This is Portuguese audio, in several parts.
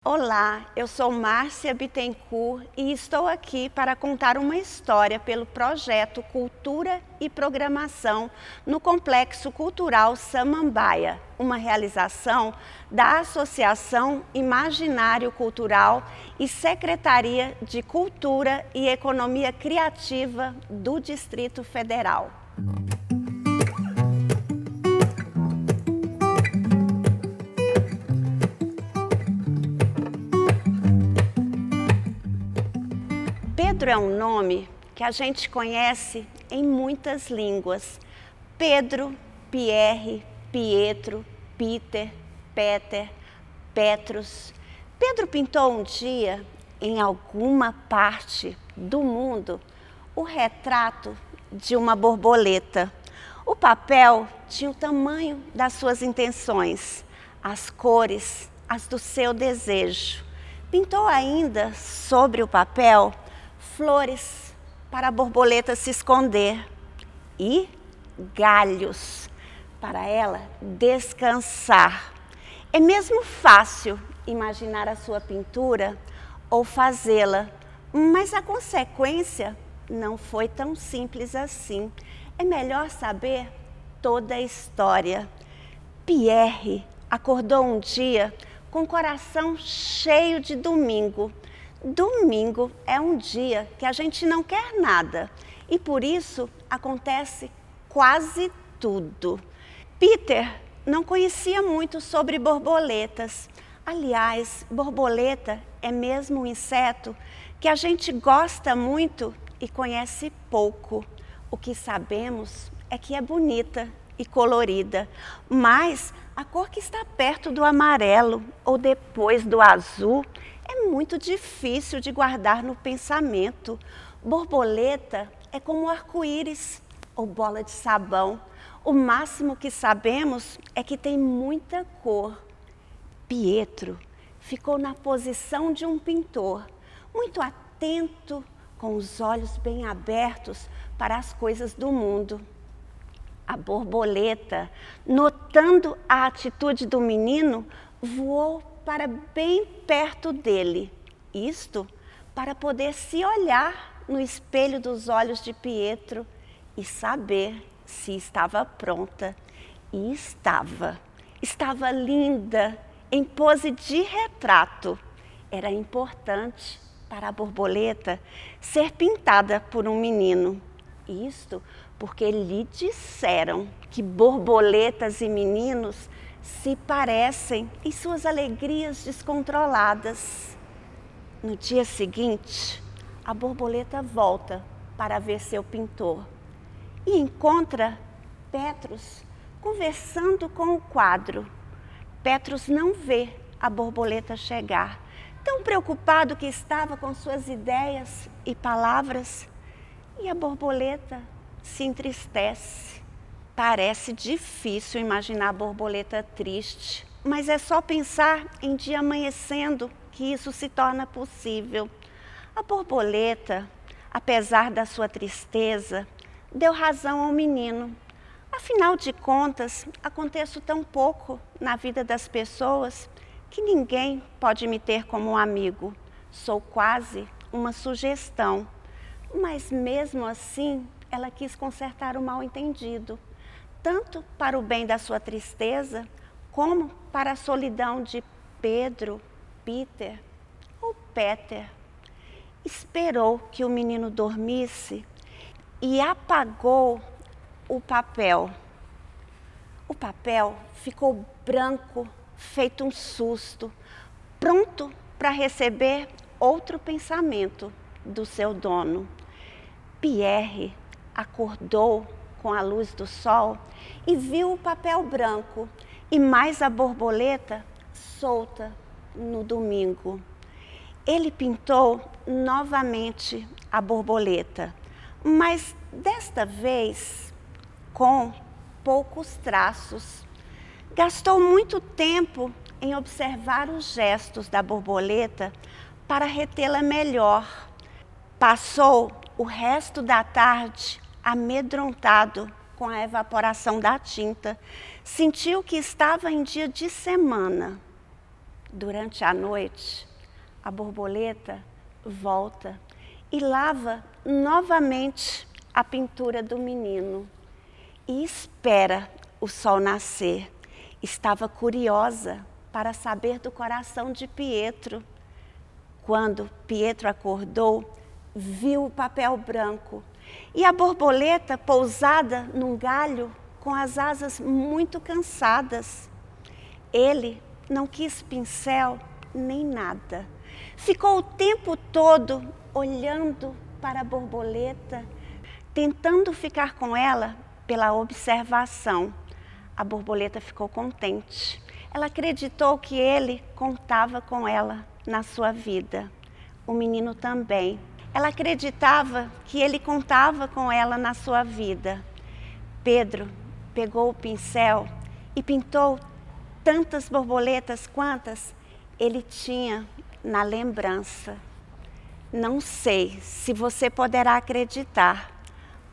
Olá, eu sou Márcia Bittencourt e estou aqui para contar uma história pelo projeto Cultura e Programação no Complexo Cultural Samambaia, uma realização da Associação Imaginário Cultural e Secretaria de Cultura e Economia Criativa do Distrito Federal. Pedro é um nome que a gente conhece em muitas línguas. Pedro, Pierre, Pietro, Peter, Peter, Petrus. Pedro pintou um dia, em alguma parte do mundo, o retrato de uma borboleta. O papel tinha o tamanho das suas intenções, as cores, as do seu desejo. Pintou ainda sobre o papel flores para a borboleta se esconder e galhos para ela descansar. É mesmo fácil imaginar a sua pintura ou fazê-la, mas a consequência não foi tão simples assim. É melhor saber toda a história. Pierre acordou um dia com o coração cheio de domingo. Domingo é um dia que a gente não quer nada e por isso acontece quase tudo. Peter não conhecia muito sobre borboletas. Aliás, borboleta é mesmo um inseto que a gente gosta muito e conhece pouco. O que sabemos é que é bonita e colorida, mas a cor que está perto do amarelo ou depois do azul é muito difícil de guardar no pensamento. Borboleta é como arco-íris ou bola de sabão. O máximo que sabemos é que tem muita cor. Pietro ficou na posição de um pintor, muito atento, com os olhos bem abertos para as coisas do mundo. A borboleta, notando a atitude do menino, voou para bem perto dele. Isto para poder se olhar no espelho dos olhos de Pietro e saber se estava pronta. E estava. Estava linda, em pose de retrato. Era importante para a borboleta ser pintada por um menino. Isto porque lhe disseram que borboletas e meninos se parecem em suas alegrias descontroladas. No dia seguinte, a borboleta volta para ver seu pintor e encontra Petrus conversando com o quadro. Petrus não vê a borboleta chegar, tão preocupado que estava com suas ideias e palavras, e a borboleta se entristece. Parece difícil imaginar a borboleta triste, mas é só pensar em dia amanhecendo que isso se torna possível. A borboleta, apesar da sua tristeza, deu razão ao menino. Afinal de contas, aconteço tão pouco na vida das pessoas que ninguém pode me ter como um amigo. Sou quase uma sugestão. Mas mesmo assim, ela quis consertar o mal-entendido, tanto para o bem da sua tristeza, como para a solidão de Pedro, Peter ou Peter. Esperou que o menino dormisse e apagou o papel. O papel ficou branco, feito um susto, pronto para receber outro pensamento do seu dono. Pierre acordou com a luz do sol e viu o papel branco e mais a borboleta solta no domingo. Ele pintou novamente a borboleta, mas desta vez com poucos traços. Gastou muito tempo em observar os gestos da borboleta para retê-la melhor. Passou o resto da tarde amedrontado com a evaporação da tinta. Sentiu que estava em dia de semana. Durante a noite, a borboleta volta e lava novamente a pintura do menino e espera o sol nascer. Estava curiosa para saber do coração de Pietro. Quando Pietro acordou, viu o papel branco e a borboleta pousada num galho com as asas muito cansadas. Ele não quis pincel nem nada. Ficou o tempo todo olhando para a borboleta, tentando ficar com ela pela observação. A borboleta ficou contente. Ela acreditou que ele contava com ela na sua vida. O menino também. Ela acreditava que ele contava com ela na sua vida. Pedro pegou o pincel e pintou tantas borboletas quantas ele tinha na lembrança. Não sei se você poderá acreditar,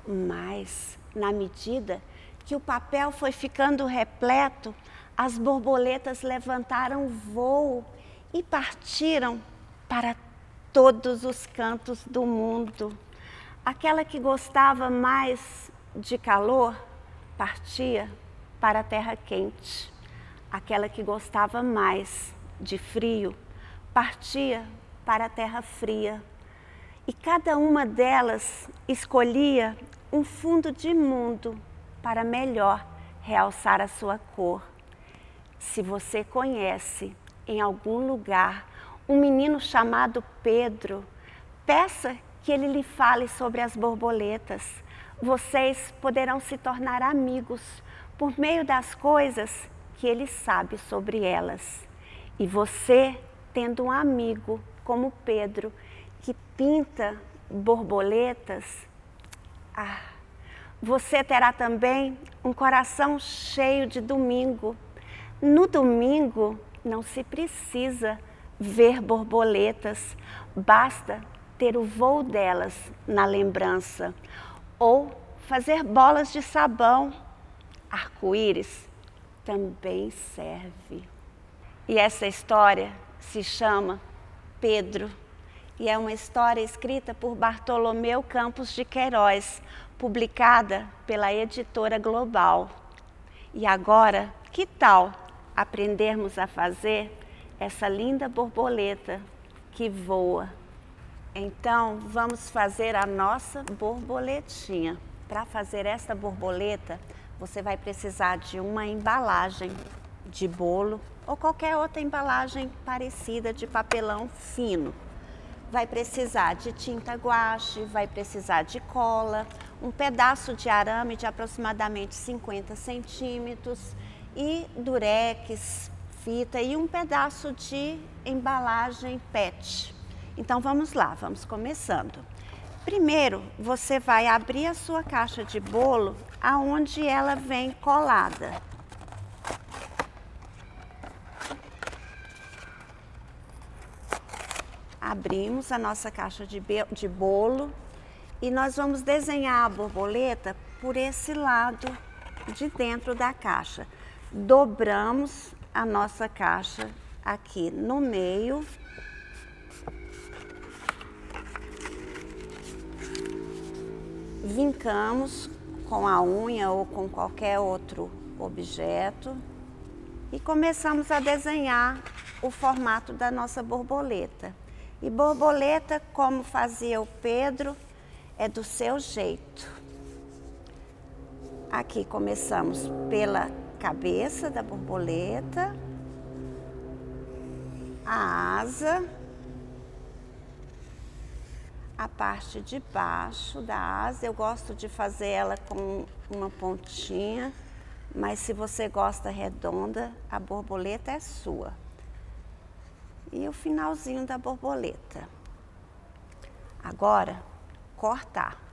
mas na medida que o papel foi ficando repleto, as borboletas levantaram voo e partiram para todos os cantos do mundo. Aquela que gostava mais de calor partia para a terra quente. Aquela que gostava mais de frio partia para a terra fria. E cada uma delas escolhia um fundo de mundo para melhor realçar a sua cor. Se você conhece em algum lugar um menino chamado Pedro, peça que ele lhe fale sobre as borboletas. Vocês poderão se tornar amigos por meio das coisas que ele sabe sobre elas. E você, tendo um amigo como Pedro, que pinta borboletas, você terá também um coração cheio de domingo. No domingo não se precisa ver borboletas, basta ter o voo delas na lembrança. Ou fazer bolas de sabão. Arco-íris também serve. E essa história se chama Pedro. E é uma história escrita por Bartolomeu Campos de Queiroz, publicada pela Editora Global. E agora, que tal aprendermos a fazer essa linda borboleta que voa? Então, vamos fazer a nossa borboletinha. Para fazer essa borboleta, você vai precisar de uma embalagem de bolo ou qualquer outra embalagem parecida de papelão fino. Vai precisar de tinta guache, vai precisar de cola, um pedaço de arame de aproximadamente 50 centímetros e durex, fita e um pedaço de embalagem PET. Então vamos lá, vamos começando. Primeiro, você vai abrir a sua caixa de bolo aonde ela vem colada. Abrimos a nossa caixa de bolo e nós vamos desenhar a borboleta por esse lado de dentro da caixa. Dobramos a nossa caixa aqui no meio. Vincamos com a unha ou com qualquer outro objeto e começamos a desenhar o formato da nossa borboleta. E borboleta, como fazia o Pedro, é do seu jeito. Aqui começamos pela cabeça da borboleta, a asa, a parte de baixo da asa. Eu gosto de fazer ela com uma pontinha, mas se você gosta redonda, a borboleta é sua. E o finalzinho da borboleta. Agora, cortar.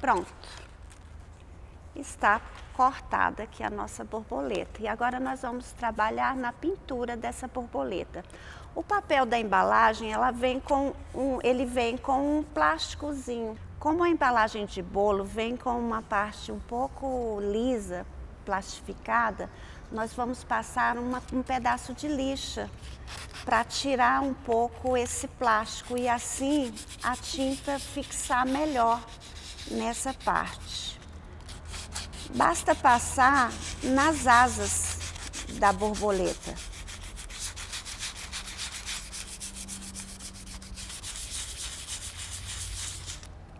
Pronto. Está cortada aqui a nossa borboleta. E agora nós vamos trabalhar na pintura dessa borboleta. O papel da embalagem, ele vem com um plásticozinho. Como a embalagem de bolo vem com uma parte um pouco lisa, plastificada, nós vamos passar um pedaço de lixa para tirar um pouco esse plástico e assim a tinta fixar melhor nessa parte. Basta passar nas asas da borboleta.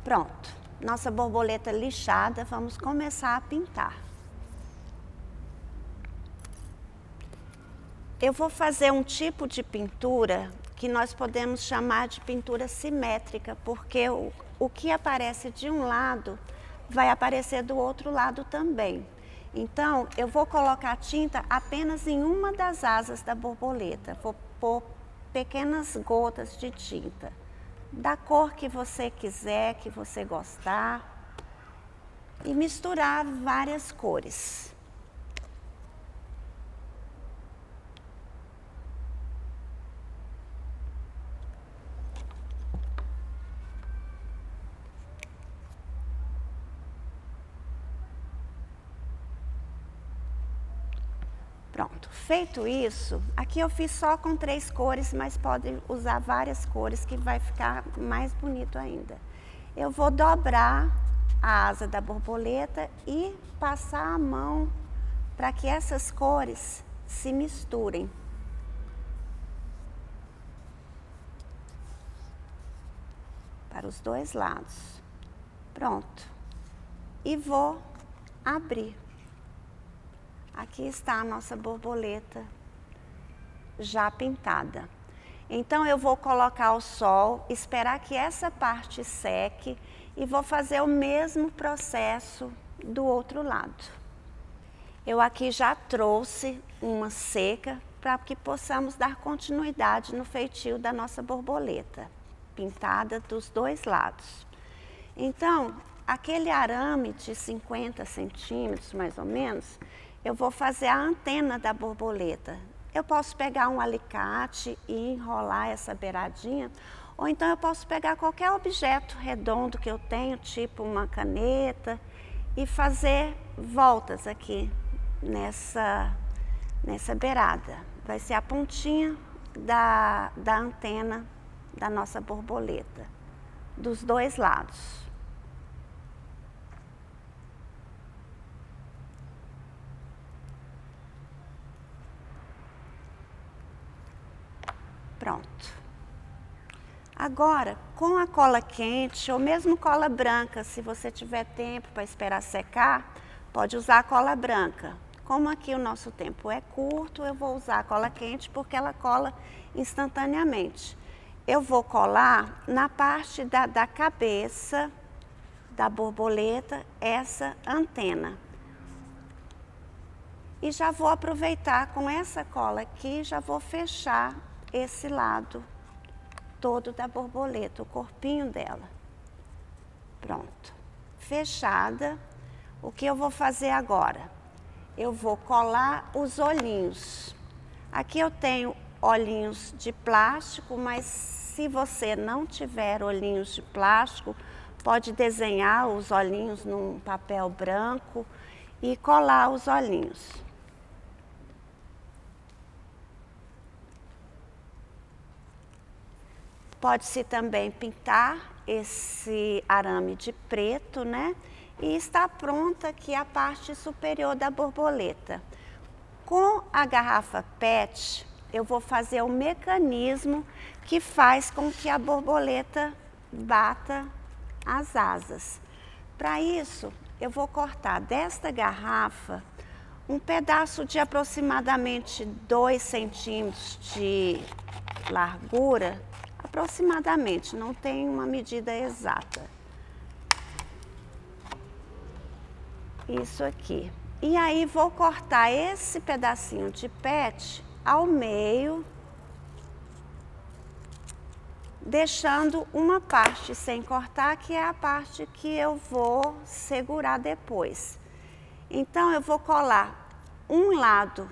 Pronto, nossa borboleta lixada, vamos começar a pintar. Eu vou fazer um tipo de pintura que nós podemos chamar de pintura simétrica, porque o que aparece de um lado vai aparecer do outro lado também. Então, eu vou colocar tinta apenas em uma das asas da borboleta. Vou pôr pequenas gotas de tinta, da cor que você quiser, que você gostar, e misturar várias cores. Pronto, feito isso, aqui eu fiz só com 3 cores, mas pode usar várias cores que vai ficar mais bonito ainda. Eu vou dobrar a asa da borboleta e passar a mão para que essas cores se misturem. Para os dois lados. Pronto. E vou abrir. Aqui está a nossa borboleta já pintada. Então eu vou colocar o sol, esperar que essa parte seque e vou fazer o mesmo processo do outro lado. Eu aqui já trouxe uma seca para que possamos dar continuidade no feitio da nossa borboleta, pintada dos dois lados. Então, aquele arame de 50 centímetros mais ou menos, eu vou fazer a antena da borboleta. Eu posso pegar um alicate e enrolar essa beiradinha, ou então eu posso pegar qualquer objeto redondo que eu tenho, tipo uma caneta, e fazer voltas aqui nessa beirada. Vai ser a pontinha da antena da nossa borboleta, dos dois lados. Pronto. Agora, com a cola quente ou mesmo cola branca, se você tiver tempo para esperar secar, pode usar a cola branca. Como aqui o nosso tempo é curto, eu vou usar a cola quente porque ela cola instantaneamente. Eu vou colar na parte da cabeça da borboleta essa antena. E já vou aproveitar com essa cola aqui, já vou fechar esse lado todo da borboleta, o corpinho dela. Pronto. Fechada. O que eu vou fazer agora? Eu vou colar os olhinhos. Aqui eu tenho olhinhos de plástico, mas se você não tiver olhinhos de plástico, pode desenhar os olhinhos num papel branco e colar os olhinhos. Pode-se também pintar esse arame de preto, né? E está pronta aqui a parte superior da borboleta. Com a garrafa PET, eu vou fazer o mecanismo que faz com que a borboleta bata as asas. Para isso, eu vou cortar desta garrafa um pedaço de aproximadamente 2 centímetros de largura, aproximadamente, não tem uma medida exata. Isso aqui. E aí vou cortar esse pedacinho de PET ao meio deixando uma parte sem cortar, que é a parte que eu vou segurar depois. Então, eu vou colar um lado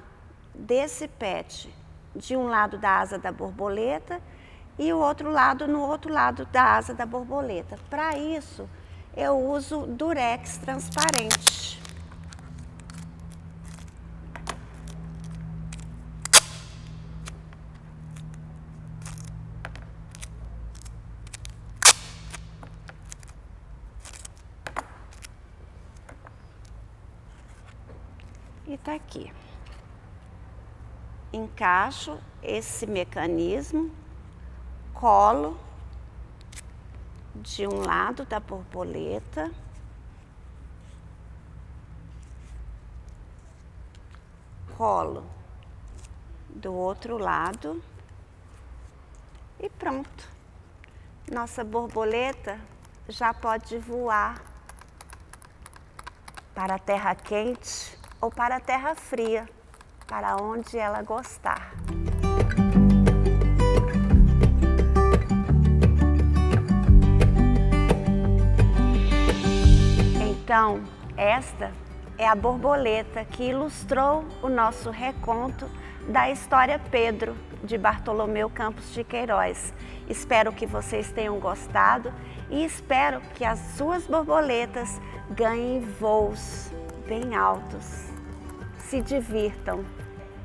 desse pet de um lado da asa da borboleta e o outro lado no outro lado da asa da borboleta. Para isso, eu uso durex transparente. E tá aqui. Encaixo esse mecanismo, colo de um lado da borboleta, colo do outro lado e pronto. Nossa borboleta já pode voar para a terra quente ou para a terra fria, para onde ela gostar. Então, esta é a borboleta que ilustrou o nosso reconto da história Pedro, de Bartolomeu Campos de Queiroz. Espero que vocês tenham gostado e espero que as suas borboletas ganhem voos bem altos. Se divirtam.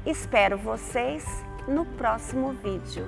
Espero vocês no próximo vídeo.